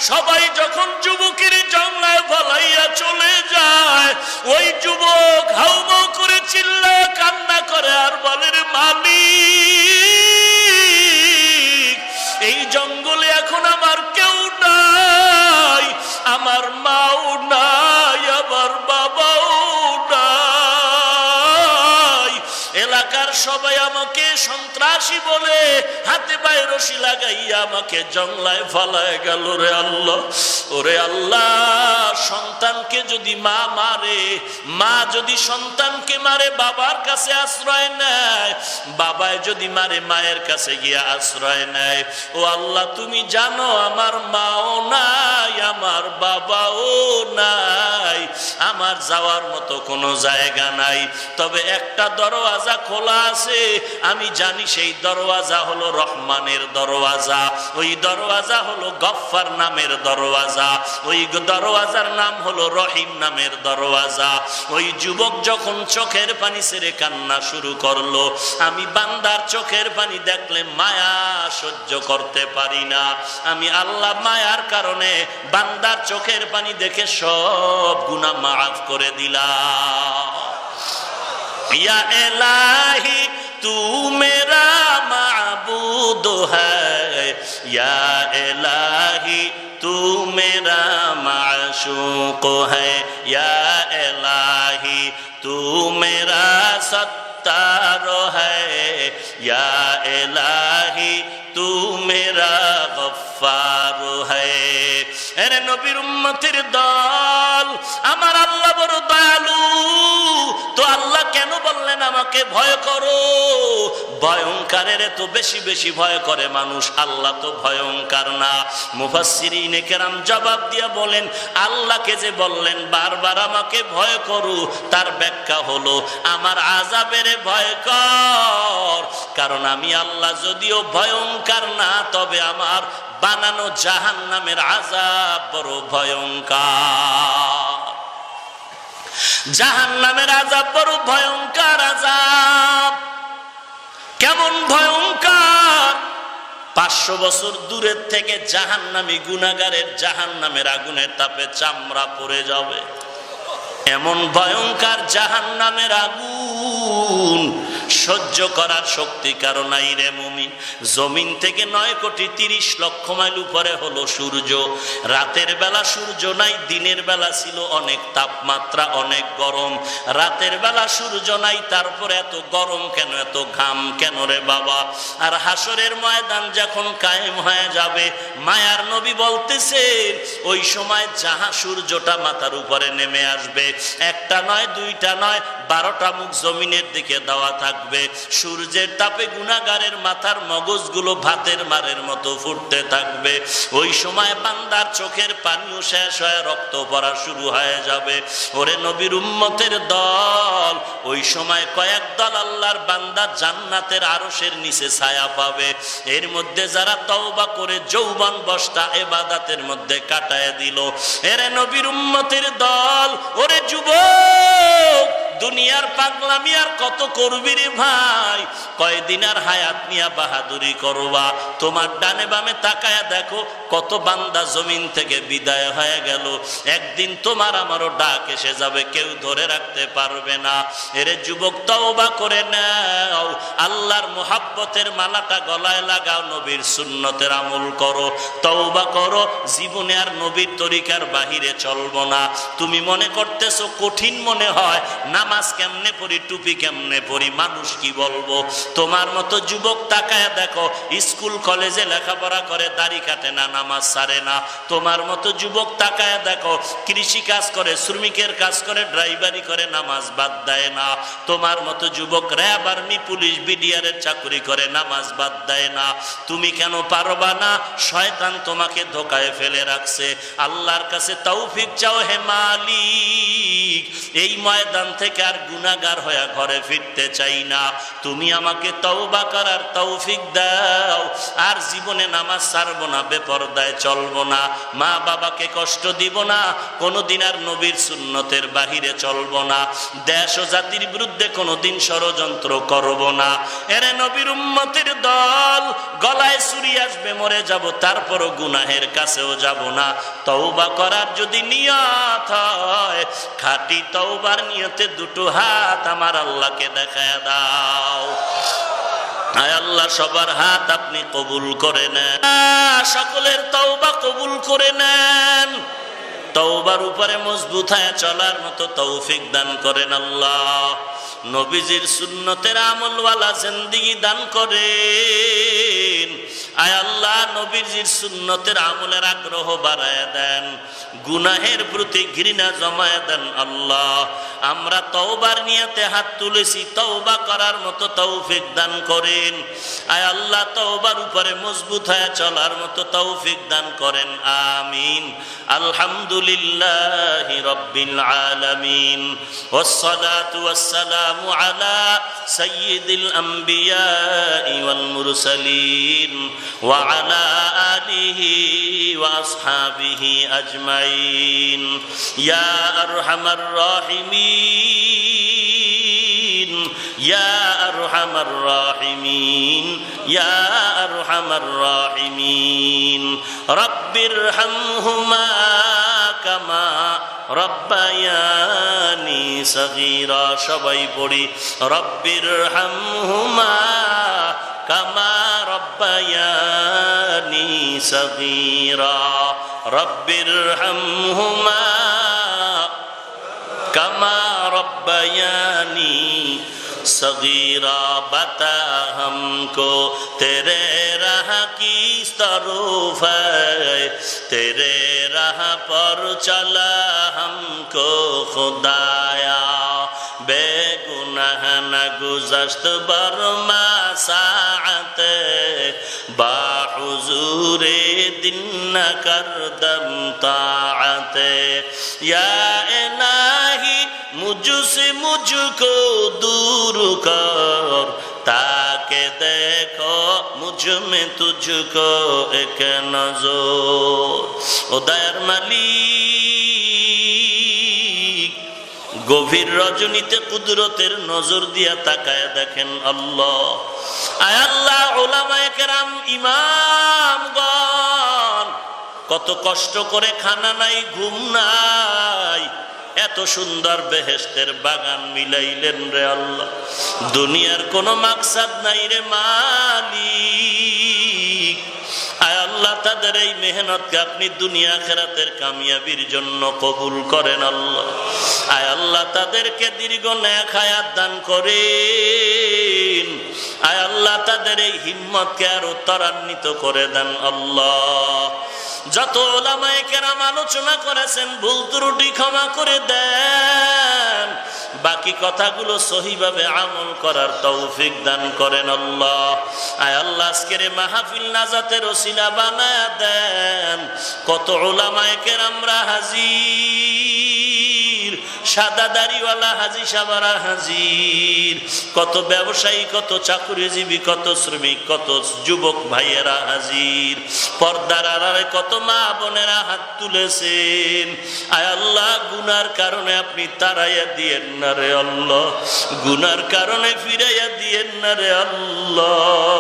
সবাই যখন যুবকের জংলায় ফলাইয়া চলে যায়, ওই যুবক হাউমাউ করে চিল্লায় কান্না করে আর বলে, রে মালিক, এই জঙ্গলে এখন আমার কেউ নাই, আমার মাও নাই, আমার বাবাও নাই, এলাকার সবাই আমাকে সন্ত্রাসী বলে হাতে পায়ে রশি লাগাইয়া আমাকে জংলায় ফালায় গেল। রে আল্লাহ, ওরে আল্লাহ, সন্তানকে যদি মা মারে, মা যদি সন্তানকে মারে বাবার কাছে আশ্রয় নেয়, বাবায় যদি মারে মায়ের কাছে গিয়া আশ্রয় নেয়। ও আল্লাহ, তুমি জানো আমার মাও নাই, আমার বাবাও নাই, আমার যাওয়ার মতো কোনো জায়গা নাই। তবে একটা দরওয়াজা খোলা আছে, আমি জানি সেই দরওয়াজা হলো রহমানের দরওয়াজা, ওই দরওয়াজা হলো গফফার নামের দরওয়াজা, ওই দরওয়াজার নাম হলো রহিম নামের দরওয়াজা। ওই যুবক যখন চোখের পানি ছেড়ে কান্না শুরু করলো, আমি বান্দার চোখের পানি দেখলে মায়া সহ্য করতে পারি না। আমি আল্লাহ মায়ার কারণে বান্দার চোখের পানি দেখে সব গুনাহ মাফ করে দিলাম। ইয়া ইলাহি তু মেরা মাবুদ হ্যায়, ইয়া ইলাহি তু মেরা মাশূক হ্যায়, ইয়া ইলাহি তু মেরা সত্তার হ্যায়, ইয়া ইলাহি তু মেরা গফফার হ্যায়। এরে নবীর উম্মতের দল, আমার আল্লাহ বড় দয়ালু, তো আল্লাহ কেন বললেন আমাকে ভয় করো? ভয়ঙ্করের তো বেশি বেশি ভয় করে মানুষ, আল্লাহ তো ভয়ঙ্কর না। মুফাসসিরিনে কেরাম জবাব দিয়া বলেন, আল্লাহকে যে বললেন বারবার আমাকে ভয় করো, তার ব্যাখ্যা হলো আমার আযাবের ভয় কর, কারণ আমি আল্লাহ যদিও ভয়ঙ্কর না, তবে আমার বানানো জাহান্নামের আযাব বড় ভয়ঙ্কর। জাহান্নামের আযাব বড় ভয়ঙ্কর আযাব। কেমন ভয়ঙ্কর? 500 বছর দূরের থেকে জাহান্নামী গুনাহগারের জাহান্নামের আগুনের তাপে চামড়া পড়ে যাবে, এমন ভয়ঙ্কর জাহান্নামের আগুন সহ্য করার শক্তি কারো নাই রে মুমিন। জমিন থেকে 9,30,00,000 মাইল উপরে হলো সূর্য। রাতের বেলা সূর্য নাই, দিনের বেলা ছিল অনেক তাপমাত্রা, অনেক গরম। রাতের বেলা সূর্য নাই, তারপরে এত গরম কেন, এত ঘাম কেন রে বাবা? আর হাসরের ময়দান যখন কায়েম হয়ে যাবে, মায়ার নবী বলতেছেন ওই সময় যাহা সূর্যটা মাথার উপরে নেমে আসবে, একটা নয়, দুইটা নয়, 12টা মুখ জমিনের দিকে দেওয়া থাকবে। সূর্যের তাপে গুনাহগারের মাথার মগজগুলো ভাতের মারের মতো ফুটতে থাকবে। ওই সময় বান্দার চোখের পানিও শেষ হয়ে রক্ত পড়া শুরু হয়ে যাবে। ওরে নবীর উম্মতের দল, ওই সময় কয়েক দল আল্লাহর বান্দা জান্নাতের আরশের নিচে ছায়া পাবে। এর মধ্যে যারা তওবা করে যৌবন বসটা ইবাদতের মধ্যে কাটায় দিল। এরে নবীর উম্মতের দল, ওরে যুবক, দুনিয়ার পাগলামি আর কত করবি রে ভাই? কয়দিন আর হায়াত নিয়া বাহাদুরি করবা? তোমার ডানে বামে তাকায়া দেখো, কত বান্দা জমিন থেকে বিদায় হয়ে গেল। একদিন তোমার আমারও ডাক এসে যাবে, কেউ ধরে রাখতে পারবে না। এরে যুবক, তওবা করে নাও, আল্লাহর মুহাব্বতের মালাটা গলায় লাগাও, নবীর সুন্নতের আমল করো, তওবা করো। জীবনে আর নবীর তরিকার বাহিরে চলবো না। তুমি মনে করতেছো কঠিন মনে হয়, নামাজ কেমনে পড়ি, টুপি কেমনে পড়ি, মানুষ কি বলবো? তোমার মতো যুবক তাকায় দেখো, স্কুল কলেজে লেখাপড়া করে, দাড়ি কাটে না, নামাজ ছাড়ে না। তোমার মতো যুবক তাকায় দেখো, কৃষি কাজ করে, শ্রমিকের কাজ করে, ড্রাইভারি করে, নামাজ বাদ দেয় না। তোমার মতো যুবক র্যাব, আর্মি, পুলিশ, বিডিআরের চাকরি করে, নামাজ বাদ দেয় না। তুমি কেন পারবা না? শয়তান তোমাকে ধোকায় ফেলে রাখছে। আল্লাহর কাছে তৌফিক চাও, হে মালিক, এই ময়দান থেকে থেকে আর গুনাহগার হয়ে ঘরে ফিরতে চাই না। তুমি আমাকে তওবা করার তৌফিক দাও। আর জীবনে নামাজ ছাড়বো না, বেপরদায় চলবো না, মা বাবাকে কষ্ট দিব না, কোনোদিন আর নবীর সুন্নতের বাহিরে চলবো না, দেশ ও জাতির বিরুদ্ধে কোনোদিন ষড়যন্ত্র করব না। এরে নবীর উম্মতের দল, গলায় ছুরি আসবে, মরে যাব, তারপরও গুনাহের কাছেও যাব না। তওবা করার যদি নিয়ত হয়, খাঁটি তওবার নিয়তে দুটো হাত আমার আল্লাহকে দেখায় দাও। আয় আল্লাহ, সবার হাত আপনি কবুল করে নেন, সকলের তওবা কবুল করে নেন। তওবার উপরে মজবুত হয়ে চলার মতো তৌফিক দান করেন আল্লাহ। নবীজির সুন্নতের আমলওয়ালা জিন্দেগি দান করেন। আয় আল্লাহ, নবীজির সুন্নতের আমলের আগ্রহ বাড়ায় দেন, গুনাহের প্রতি ঘৃণা জমায় দেন আল্লাহ। আমরা তওবার নিয়তে হাত তুলেছি, তওবা করার মতো তৌফিক দান করেন। আয় আল্লাহ, তওবার উপরে মজবুত হয়ে চলার মতো তৌফিক দান করেন, আমিন। আলহামদুলিল্লাহি রাব্বিল আলামিন, ওয়াসসালাতু ওয়াসসালামু আলা সাইয়্যিদিল আম্বিয়া ওয়াল মুরসালিন ওয়া আলা আলিহি ওয়া আসহাবিহি আজমাইন। ইয়া আরহামার রাহিমিন, ইয়া আরহামার রাহিমিন, ইয়া আরহামার রাহিমিন। রব্বিরহামহুমা কামা রব্বায়ানি সগীরা। সবাই পড়ি, রব্বিরহামহুমা কামা রব্বায়ানি সগীরা। রব্বিরহামহুমা কামা রব্বায়ানি सगीरा। बता हमको तेरे राह की तरूफ है, तेरे राह पर चला हमको खुदाया। बेगुनाह न गुज़श्त बरमा साअते, बाहुज़ूरे दिन न करदम ताअते। या इलाही मुझसे मुझको दूर कर, ताके देखो मुझ में तुझको एक नजर। ও দয়ার মালিক, গভীর রজনীতে কুদরতের নজর দিয়া তাকায় দেখেন আল্লাহ। আয় আল্লাহ, উলামায়ে কেরাম, ইমামগণ কত কষ্ট করে, খানা নাই, ঘুম নাই, এত সুন্দর বেহেশতের বাগান মিলাইলেন রে আল্লাহ। দুনিয়ার কোনো মাকসাদ নাই রে মালিক। আয় আল্লাহ, তাদের এই মেহনতকে আপনি দুনিয়া আখিরাতের কামিয়াবির জন্য কবুল করেন আল্লাহ। আয় আল্লাহ, তাদেরকে দীর্ঘ নেক হায়াত দান করেন। আয় আল্লাহ, তাদের এই হিম্মতকে আরো ত্বরান্বিত করে দেন আল্লাহ। যত উলামায়ে কেরাম আলোচনা করেছেন, ভুল ত্রুটি ক্ষমা করে দেন। বাকি কথাগুলো সহিভাবে আমল করার তৌফিক দান করেন আল্লাহ। আয় আল্লাহ, আজকের মাহফিল নাজাতের ওসিলা বানায়া দেন। কত উলামায়ে কেরামরা হাজির, সাদা দাড়িওয়ালা হাজি সাহেবরা হাজির, কত ব্যবসায়ী, কত চাকরিজীবী, কত শ্রমিক, কত যুবক ভাইয়েরা হাজির, পর্দার আড়ালে কত মা বোনেরা হাত তুলেছেন। আয় আল্লাহ, গুনার কারণে আপনি তাড়াইয়া দিয়েন না রে আল্লাহ, গুনার কারণে ফিরাইয়া দিয়েন না রে আল্লাহ।